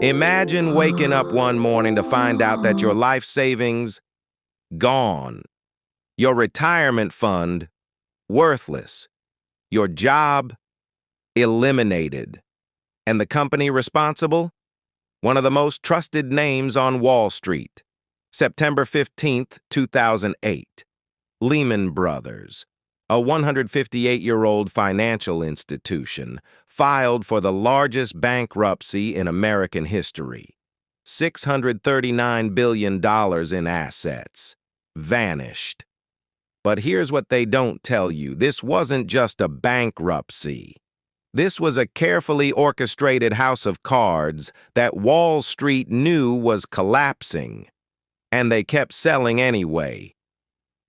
Imagine waking up one morning to find out that your life savings gone, your retirement fund worthless, your job eliminated, and the company responsible? One of the most trusted names on Wall Street. September 15th, 2008. Lehman Brothers, a 158-year-old financial institution, filed for the largest bankruptcy in American history. $639 billion in assets. Vanished. But here's what they don't tell you. This wasn't just a bankruptcy. This was a carefully orchestrated house of cards that Wall Street knew was collapsing, and they kept selling anyway.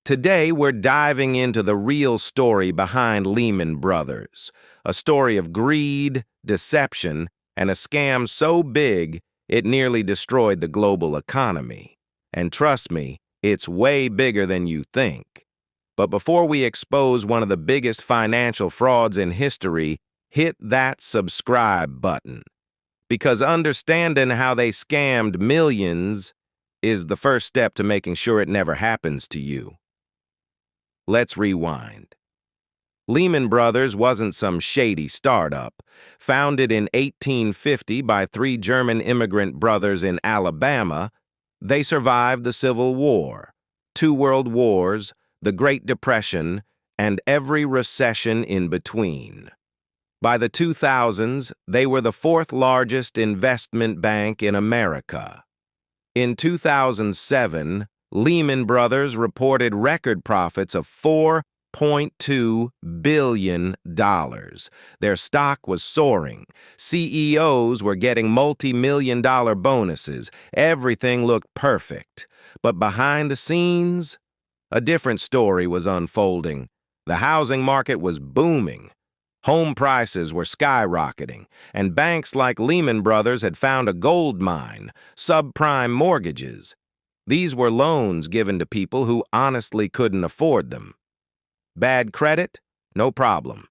Today, we're diving into the real story behind Lehman Brothers, a story of greed, deception, and a scam so big it nearly destroyed the global economy. And trust me, it's way bigger than you think. But before we expose one of the biggest financial frauds in history, hit that subscribe button. Because understanding how they scammed millions is the first step to making sure it never happens to you. Let's rewind. Lehman Brothers wasn't some shady startup. Founded in 1850 by three German immigrant brothers in Alabama, they survived the Civil War, 2 world wars, the Great Depression, and every recession in between. By the 2000s, they were the 4th largest investment bank in America. In 2007, Lehman Brothers reported record profits of $4.2 billion. Their stock was soaring. CEOs were getting multi-million-dollar bonuses. Everything looked perfect. But behind the scenes, a different story was unfolding. The housing market was booming. Home prices were skyrocketing, and banks like Lehman Brothers had found a gold mine, subprime mortgages. These were loans given to people who honestly couldn't afford them. Bad credit? No problem.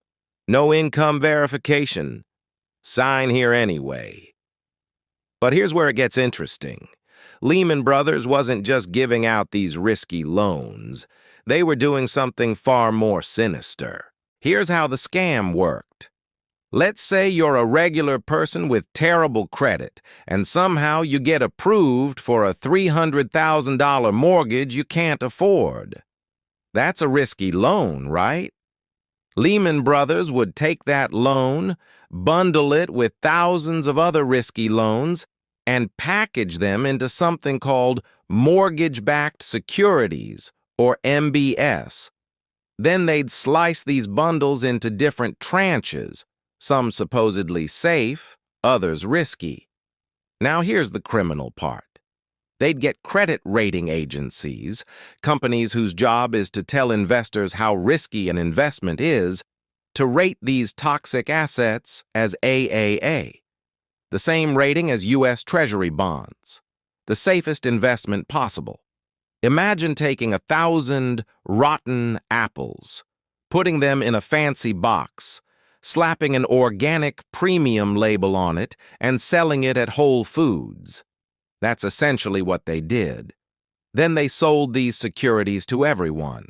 No income verification? Sign here anyway. But here's where it gets interesting. Lehman Brothers wasn't just giving out these risky loans. They were doing something far more sinister. Here's how the scam worked. Let's say you're a regular person with terrible credit, and somehow you get approved for a $300,000 mortgage you can't afford. That's a risky loan, right? Lehman Brothers would take that loan, bundle it with thousands of other risky loans, and package them into something called mortgage-backed securities, or MBS. Then they'd slice these bundles into different tranches, some supposedly safe, others risky. Now here's the criminal part. They'd get credit rating agencies, companies whose job is to tell investors how risky an investment is, to rate these toxic assets as AAA, the same rating as U.S. Treasury bonds, the safest investment possible. Imagine taking 1,000 rotten apples, putting them in a fancy box, slapping an organic premium label on it, and selling it at Whole Foods. That's essentially what they did. Then they sold these securities to everyone: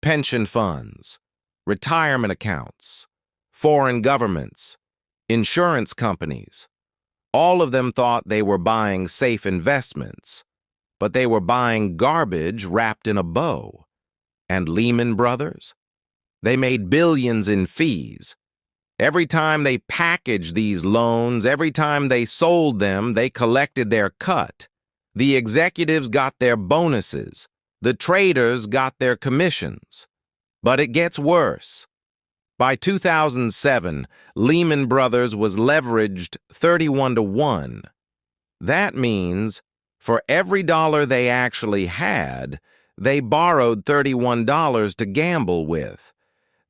pension funds, retirement accounts, foreign governments, insurance companies. All of them thought they were buying safe investments, but they were buying garbage wrapped in a bow. And Lehman Brothers? They made billions in fees. Every time they packaged these loans, every time they sold them, they collected their cut. The executives got their bonuses. The traders got their commissions. But it gets worse. By 2007, Lehman Brothers was leveraged 31-to-1. That means for every dollar they actually had, they borrowed $31 to gamble with.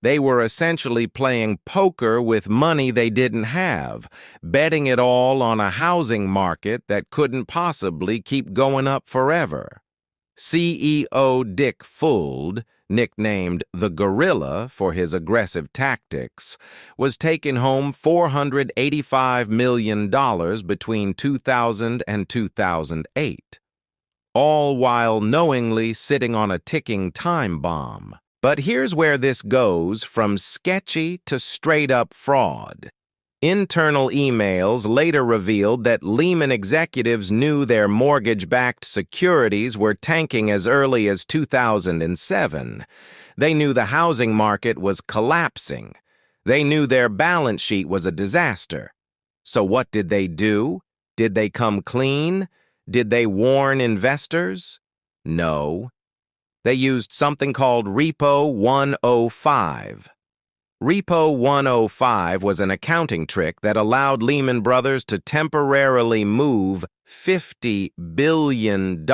They were essentially playing poker with money they didn't have, betting it all on a housing market that couldn't possibly keep going up forever. CEO Dick Fuld nicknamed the Gorilla for his aggressive tactics, was taking home $485 million between 2000 and 2008, all while knowingly sitting on a ticking time bomb. But here's where this goes from sketchy to straight-up fraud. Internal emails later revealed that Lehman executives knew their mortgage-backed securities were tanking as early as 2007. They knew the housing market was collapsing. They knew their balance sheet was a disaster. So what did they do? Did they come clean? Did they warn investors? No. They used something called Repo 105. Repo 105 was an accounting trick that allowed Lehman Brothers to temporarily move $50 billion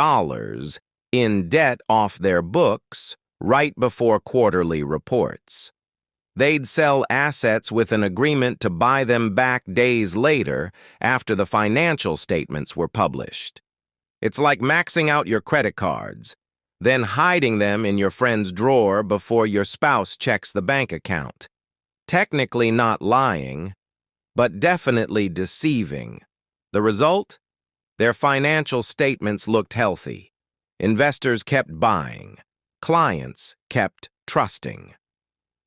in debt off their books right before quarterly reports. They'd sell assets with an agreement to buy them back days later after the financial statements were published. It's like maxing out your credit cards, then hiding them in your friend's drawer before your spouse checks the bank account. Technically not lying, but definitely deceiving. The result? Their financial statements looked healthy. Investors kept buying. Clients kept trusting.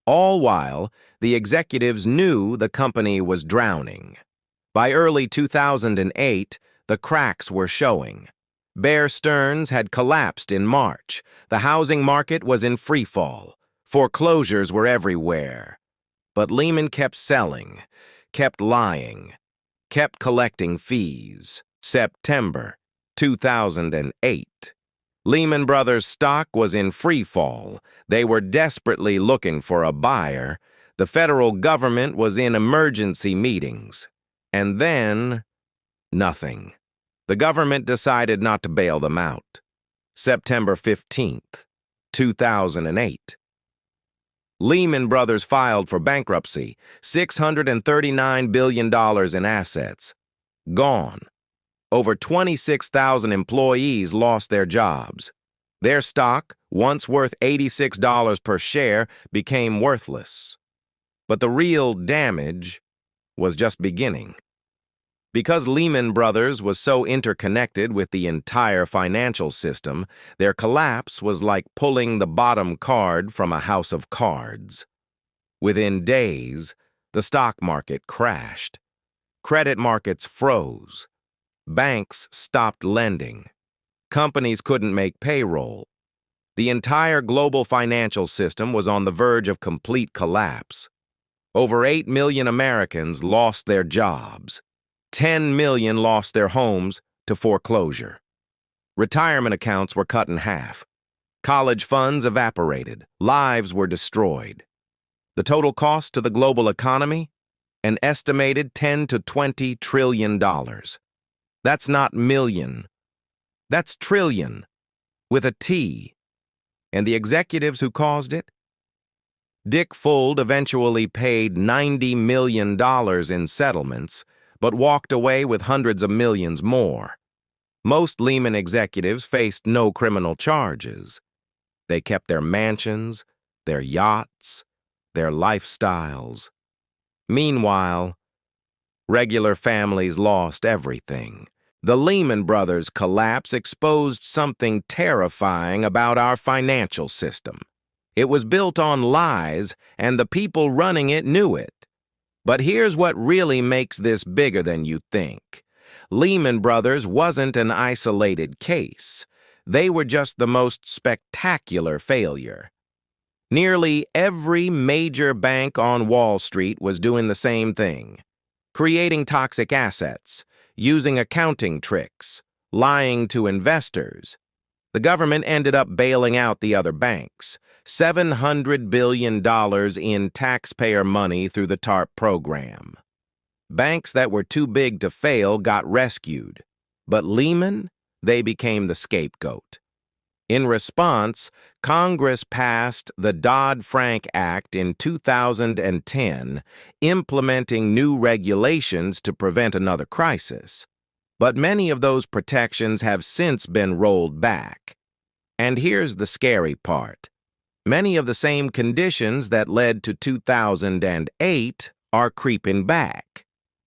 All while, the executives knew the company was drowning. By early 2008, the cracks were showing. Bear Stearns had collapsed in March. The housing market was in freefall. Foreclosures were everywhere. But Lehman kept selling, kept lying, kept collecting fees. September 2008. Lehman Brothers stock was in freefall. They were desperately looking for a buyer. The federal government was in emergency meetings. And then, nothing. The government decided not to bail them out. September 15th, 2008. Lehman Brothers filed for bankruptcy, $639 billion in assets. Gone. Over 26,000 employees lost their jobs. Their stock, once worth $86 per share, became worthless. But the real damage was just beginning. Because Lehman Brothers was so interconnected with the entire financial system, their collapse was like pulling the bottom card from a house of cards. Within days, the stock market crashed. Credit markets froze. Banks stopped lending. Companies couldn't make payroll. The entire global financial system was on the verge of complete collapse. Over 8 million Americans lost their jobs. 10 million lost their homes to foreclosure. Retirement accounts were cut in half. College funds evaporated. Lives were destroyed. The total cost to the global economy? An estimated $10 to $20 trillion. That's not million. That's trillion, with a T. And the executives who caused it? Dick Fuld eventually paid $90 million in settlements, but walked away with hundreds of millions more. Most Lehman executives faced no criminal charges. They kept their mansions, their yachts, their lifestyles. Meanwhile, regular families lost everything. The Lehman Brothers collapse exposed something terrifying about our financial system. It was built on lies, and the people running it knew it. But here's what really makes this bigger than you think. Lehman Brothers wasn't an isolated case. They were just the most spectacular failure. Nearly every major bank on Wall Street was doing the same thing, creating toxic assets, using accounting tricks, lying to investors. The government ended up bailing out the other banks, $700 billion in taxpayer money through the TARP program. Banks that were too big to fail got rescued, but Lehman, they became the scapegoat. In response, Congress passed the Dodd-Frank Act in 2010, implementing new regulations to prevent another crisis. But many of those protections have since been rolled back. And here's the scary part. Many of the same conditions that led to 2008 are creeping back.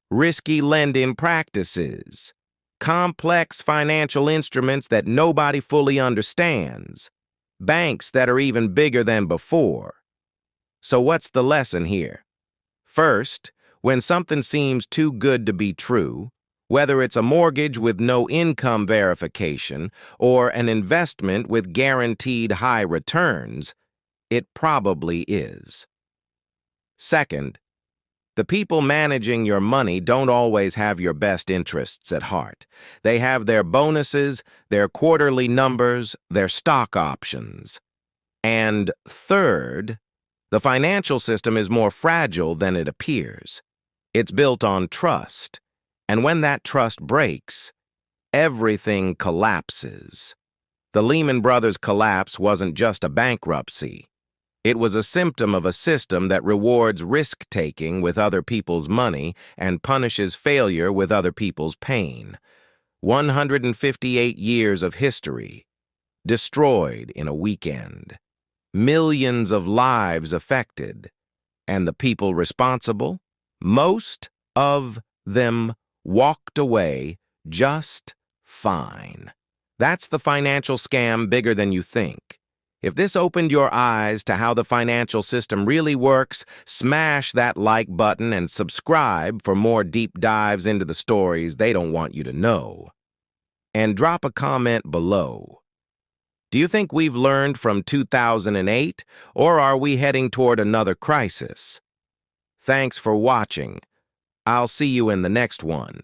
Risky lending practices, complex financial instruments that nobody fully understands, banks that are even bigger than before. So what's the lesson here? First, when something seems too good to be true, whether it's a mortgage with no income verification or an investment with guaranteed high returns, it probably is. Second, the people managing your money don't always have your best interests at heart. They have their bonuses, their quarterly numbers, their stock options. And third, the financial system is more fragile than it appears. It's built on trust, and when that trust breaks, everything collapses. The Lehman Brothers collapse wasn't just a bankruptcy. It was a symptom of a system that rewards risk-taking with other people's money and punishes failure with other people's pain. 158 years of history, destroyed in a weekend. Millions of lives affected. And the people responsible? Most of them walked away just fine. That's the financial scam bigger than you think. If this opened your eyes to how the financial system really works, smash that like button and subscribe for more deep dives into the stories they don't want you to know. And drop a comment below. Do you think we've learned from 2008, or are we heading toward another crisis? Thanks for watching. I'll see you in the next one.